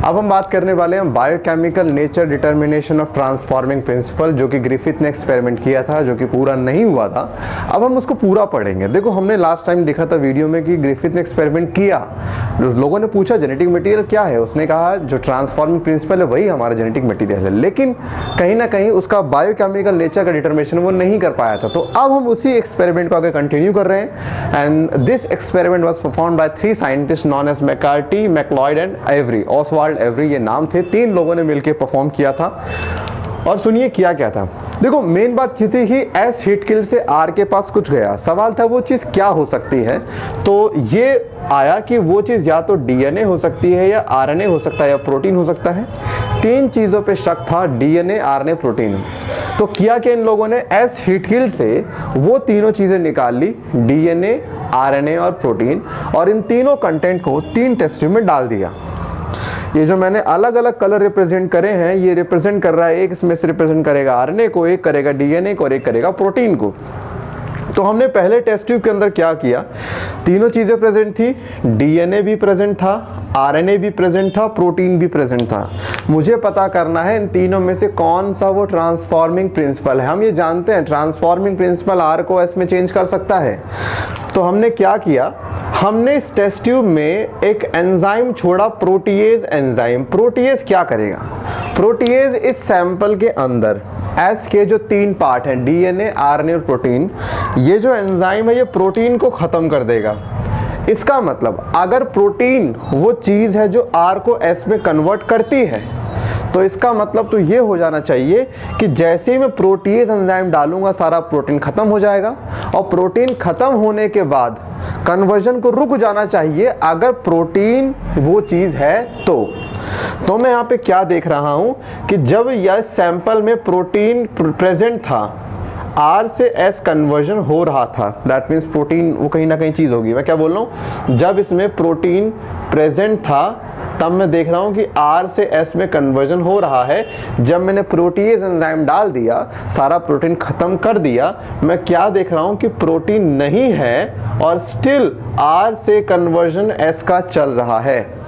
अब हम बात करने वाले हैं biochemical nature determination of transforming principle, जो कि ग्रिफिथ ने एक्सपेरिमेंट किया था, जो कि पूरा नहीं हुआ था। अब हम उसको पूरा पढ़ेंगे। देखो, हमने लास्ट टाइम देखा था वीडियो में कि ग्रिफिथ ने एक्सपेरिमेंट किया, लोगों ने पूछा जेनेटिक मटेरियल क्या है, उसने कहा जो ट्रांसफॉर्मिंग प्रिंसिपल है वही हमारा जेनेटिक मटेरियल है, लेकिन कहीं ना कहीं उसका बायोकेमिकल नेचर का डिटर्मिनेशन वो नहीं कर पाया था। तो अब हम उसी एक्सपेरिमेंट को आगे कंटिन्यू कर रहे हैं। And this experiment was performed by 3 scientist known as McCarty, MacLeod and Avery. Oswald Avery ये नाम थे, 3 लोगों ने मिलकर परफॉर्म किया था। और सुनिए क्या क्या था। देखो, मेन बात ये थी कि एस हीटकिल्ड से आर के पास कुछ गया, सवाल था वो चीज़ क्या हो सकती है। तो ये आया कि वो चीज़ या तो डीएनए हो सकती है, या आरएनए हो सकता है, या प्रोटीन हो सकता है। 3 चीज़ों पे शक था, डीएनए, आरएनए, प्रोटीन। तो किया कि इन लोगों ने एस हीटकिल्ड से वो तीनों चीज़ें निकाल ली, डीएनए, आरएनए और प्रोटीन, और इन तीनों कंटेंट को 3 टेस्ट ट्यूब में डाल दिया। ये जो मैंने अलग अलग कलर रिप्रेजेंट करे हैं, ये रिप्रेजेंट कर रहा है, एक इसमें से रिप्रेजेंट करेगा आरएनए को, एक करेगा डीएनए को और एक करेगा प्रोटीन को। तो हमने पहले टेस्ट ट्यूब के अंदर क्या किया, तीनों चीज़ें प्रेजेंट थी, डीएनए भी प्रेजेंट था, आरएनए भी प्रेजेंट था, प्रोटीन भी प्रेजेंट था। मुझे पता करना है इन तीनों में से कौन सा वो ट्रांसफॉर्मिंग प्रिंसिपल है। हम ये जानते हैं ट्रांसफॉर्मिंग प्रिंसिपल आर को एस में चेंज कर सकता है। तो हमने क्या किया, हमने इस टेस्ट ट्यूब में एक एंजाइम छोड़ा, प्रोटीएज एंजाइम। प्रोटीएज क्या करेगा, प्रोटीएज इस सैंपल के अंदर एस के जो 3 पार्ट हैं, डीएनए, आरएनए और प्रोटीन, ये जो एंजाइम है ये प्रोटीन को खत्म कर देगा। इसका मतलब अगर प्रोटीन वो चीज़ है जो आर को एस में कन्वर्ट करती है, तो इसका मतलब तो ये हो जाना चाहिए कि जैसे ही मैं प्रोटीएज एंजाइम डालूंगा सारा प्रोटीन खत्म हो जाएगा, और प्रोटीन खत्म होने के बाद कन्वर्जन को रुक जाना चाहिए अगर प्रोटीन वो चीज़ है तो मैं यहाँ पे क्या देख रहा हूँ कि जब यह सैंपल में प्रोटीन प्रेजेंट था, आर से एस कन्वर्जन हो रहा था, दैट मीन्स प्रोटीन वो कहीं ना कहीं चीज़ होगी। मैं क्या बोल रहा हूँ, जब इसमें प्रोटीन प्रेजेंट था तब मैं देख रहा हूँ कि आर से एस में कन्वर्जन हो रहा है। जब मैंने प्रोटीएज एंजाइम डाल दिया, सारा प्रोटीन ख़त्म कर दिया, मैं क्या देख रहा हूँ कि प्रोटीन नहीं है और स्टिल आर से कन्वर्जन एस का चल रहा है।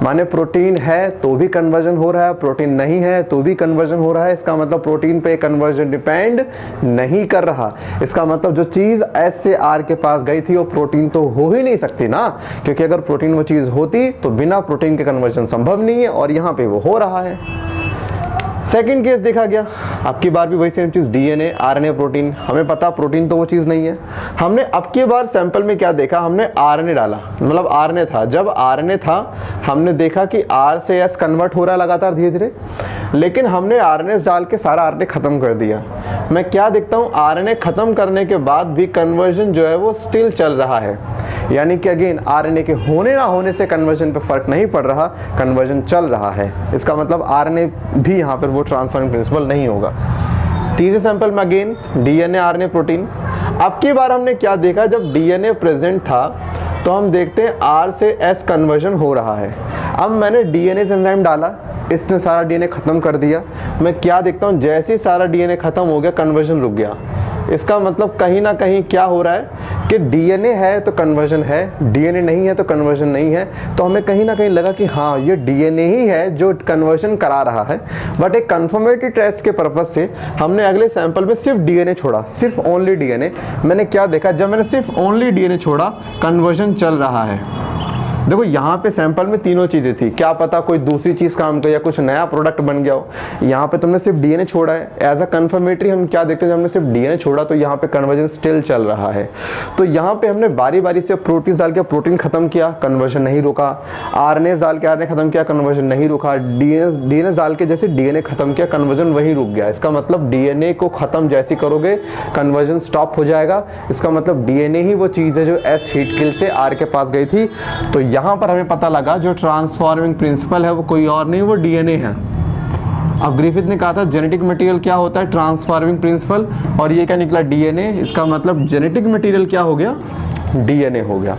माने प्रोटीन है तो भी कन्वर्जन हो रहा है, प्रोटीन नहीं है तो भी कन्वर्जन हो रहा है। इसका मतलब प्रोटीन पे कन्वर्जन डिपेंड नहीं कर रहा। इसका मतलब जो चीज़ एस से आर के पास गई थी वो प्रोटीन तो हो ही नहीं सकती ना, क्योंकि अगर प्रोटीन वो चीज़ होती तो बिना प्रोटीन के कन्वर्जन संभव नहीं है, और यहाँ पे वो हो रहा है। सेकंड केस देखा गया, आपकी बार भी वही सेम चीज़, डीएनए, आरएनए, प्रोटीन। हमें पता प्रोटीन तो वो चीज़ नहीं है। हमने अब की बार सैंपल में क्या देखा, हमने आरएनए डाला, मतलब आरएनए था। जब आरएनए था हमने देखा कि आर से एस कन्वर्ट हो रहा है लगातार धीरे धीरे, लेकिन हमने आरएनए डाल के सारा आरएनए खत्म कर दिया। मैं क्या देखता हूँ, आरएनए खत्म करने के बाद भी कन्वर्जन जो है वो स्टिल चल रहा है, यानी कि अगेन आरएनए के होने ना होने से कन्वर्जन पे फर्क नहीं पड़ रहा, कन्वर्जन चल रहा है। इसका मतलब आरएनए भी यहाँ पर वो ट्रांसफॉर्मिंग प्रिंसिपल नहीं होगा। तीसरे सैंपल में अगेन डीएनए, आरएनए, प्रोटीन। अब की बार हमने क्या देखा, जब डीएनए प्रेजेंट था तो हम देखते हैं आर से एस कन्वर्जन हो रहा है। अब मैंने डीएनए एंजाइम डाला, इसने सारा डीएनए खत्म कर दिया। मैं क्या देखता हूँ, जैसे ही सारा डीएनए खत्म हो गया कन्वर्जन रुक गया। इसका मतलब कहीं ना कहीं क्या हो रहा है कि डीएनए है तो कन्वर्जन है, डीएनए नहीं है तो कन्वर्जन नहीं है। तो हमें कहीं ना कहीं लगा कि हाँ ये डीएनए ही है जो कन्वर्जन करा रहा है। बट एक कंफर्मेटरी टेस्ट के पर्पज से हमने अगले सैंपल में सिर्फ डीएनए छोड़ा, सिर्फ ओनली डीएनए। मैंने क्या देखा, जब मैंने सिर्फ ओनली डीएनए छोड़ा कन्वर्जन चल रहा है। देखो यहाँ पे सैंपल में तीनों चीज़ें थी, क्या पता कोई दूसरी चीज़ काम करे या कुछ नया प्रोडक्ट बन गया हो। यहाँ पे तुमने सिर्फ डीएनए छोड़ा है, एज अ कंफर्मेटरी हम क्या देखते हैं, जब हमने सिर्फ डीएनए छोड़ा तो यहाँ पे कन्वर्जन स्टिल चल रहा है। तो यहाँ पे हमने बारी बारी से प्रोटीन डाल के प्रोटीन खत्म किया, कन्वर्जन नहीं रुका, आरएनए डाल के आरएनए खत्म किया, कन्वर्जन नहीं रुका, डीएनए डाल के जैसे डीएनए खत्म किया, कन्वर्जन वहीं रुक गया। इसका मतलब डीएनए को खत्म जैसे करोगे कन्वर्जन स्टॉप हो जाएगा। इसका मतलब डीएनए ही वो चीज़ है जो एस हीटकिल्ड से आर के पास गई थी। तो यहाँ पर हमें पता लगा जो ट्रांसफॉर्मिंग प्रिंसिपल है वो कोई और नहीं, वो डीएनए है। अब ग्रिफिथ ने कहा था जेनेटिक मटेरियल क्या होता है, ट्रांसफॉर्मिंग प्रिंसिपल, और ये क्या निकला, डीएनए। इसका मतलब जेनेटिक मटेरियल क्या हो गया, डीएनए हो गया।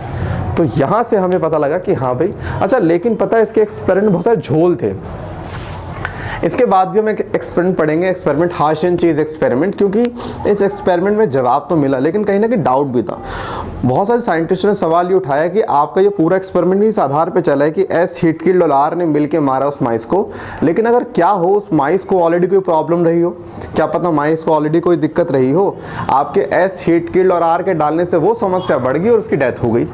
तो यहाँ से हमें पता लगा कि हाँ भाई अच्छा, लेकिन पता है इसके एक्सपेरिमेंट बहुत सारे झोल थे। इसके बाद भी हम एक एक्सपेरिमेंट पढ़ेंगे, एक्सपेरिमेंट हाशियन चीज़ एक्सपेरिमेंट, क्योंकि इस एक्सपेरिमेंट में जवाब तो मिला लेकिन कहीं ना कहीं डाउट भी था। बहुत सारे साइंटिस्ट ने सवाल ये उठाया कि आपका ये पूरा एक्सपेरिमेंट इस आधार पे चला है कि एस हीट किल्ड और आर ने मिलकर मारा उस माइस को, लेकिन अगर क्या हो उस माइस को ऑलरेडी कोई प्रॉब्लम रही हो, क्या पता माइस को ऑलरेडी कोई दिक्कत रही हो, आपके एस हीट किल्ड और आर के डालने से वो समस्या बढ़ गई और उसकी डेथ हो गई।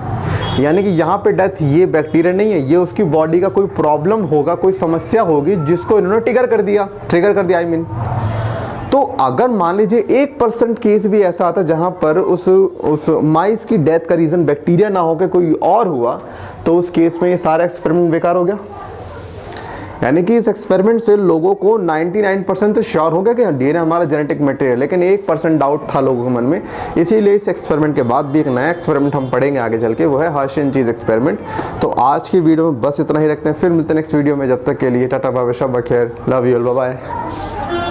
यानी कि यहाँ पे डेथ ये बैक्टीरिया नहीं है, ये उसकी बॉडी का कोई प्रॉब्लम होगा, कोई समस्या होगी जिसको इन्होंने ट्रिगर कर दिया आई मीन। तो अगर मान लीजिए 1% केस भी ऐसा आता जहां पर उस माइस की डेथ का रीजन बैक्टीरिया ना होकर कोई और हुआ, तो उस केस में ये सारा एक्सपेरिमेंट बेकार हो गया। यानी कि इस एक्सपेरिमेंट से लोगों को 99% तो श्योर हो गया कि डीएनए हमारा जेनेटिक मटेरियल, लेकिन 1% डाउट था लोगों के मन में। इसीलिए इस एक्सपेरिमेंट के बाद भी एक नया एक्सपेरिमेंट हम पढ़ेंगे आगे चल के, वो है हाशियन चीज़ एक्सपेरिमेंट। तो आज की वीडियो में बस इतना ही रखते हैं, फिर मिलते हैं नेक्स्ट वीडियो में। जब तक के लिए टाटा बाय बाय, शब बखैर, love you all, bye bye.